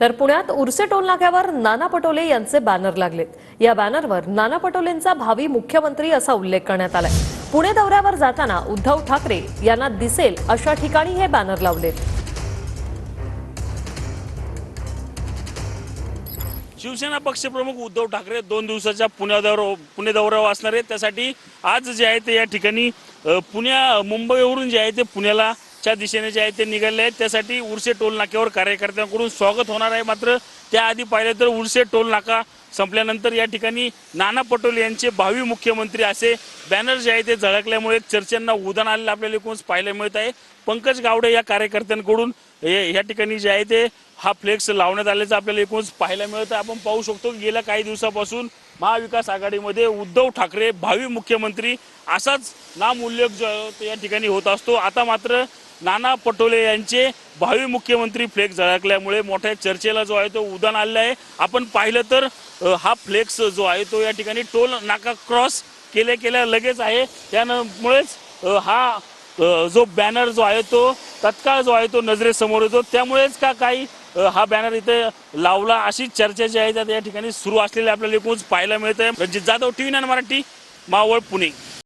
तर पुण्यात उर्से टोल नाक्यावर नाना पटोले यांचे बॅनर लागलेत। या बॅनरवर नाना पटोलेंचा भावी मुख्यमंत्री असा उल्लेख करण्यात आलाय। पुणे दौऱ्यावर जाताना उद्धव ठाकरे यांना दिसेल अशा ठिकाणी हे बॅनर लावलेत। शिवसेना पक्षप्रमुख उद्धव ठाकरे 2 दिवसाच्या पुणे दौऱ्यावर असणार आहेत। त्यासाठी आज जे आहे ते या ठिकाणी मुंबईवरून जे आहे ते पुण्याला च्या दिशेने जे आहे ते निघाले आहेत। त्यासाठी उर्से टोल नाक्यावर कार्यकर्त्यांकडून स्वागत होणार आहे। मात्र त्याआधी पाहिलं तर उर्से टोल नाका संपल्यानंतर या ठिकाणी नाना पटोले यांचे भावी मुख्यमंत्री असे बॅनर जे आहे ते झळकल्यामुळे चर्चांना उधाण आलेलं आपल्याला एकूणच पाहायला मिळत आहे। पंकज गावडे या कार्यकर्त्यांकडून या ठिकाणी जे आहे ते हा फ्लेक्स लावण्यात आल्याचं आपल्याला एकूणच पाहायला मिळत आहे। आपण पाहू शकतो की गेल्या काही दिवसापासून महाविकास आघाडीमध्ये उद्धव ठाकरे भावी मुख्यमंत्री असाच नामोल्लेख जो या ठिकाणी होत असतो। आता मात्र नाना पटोले यांचे भावी मुख्यमंत्री फ्लेक्स झळकल्यामुळे मोठ्या चर्चेला जो आहे तो उधाण आलेला आहे। आपण पाहिलं तर हा फ्लेक्स जो आहे तो या ठिकाणी टोल नाका क्रॉस केल्या लगेच आहे। त्यामुळेच हा जो बॅनर जो आहे तो तत्काळ जो आहे तो नजरेसमोर येतो। त्यामुळेच का काही हा बॅनर इथे लावला अशी चर्चा जी आहे त्या ठिकाणी सुरू असलेली आपल्याला एकूणच पाहायला मिळते। रणजित जाधव, TV9 मराठी, मावळ, पुणे।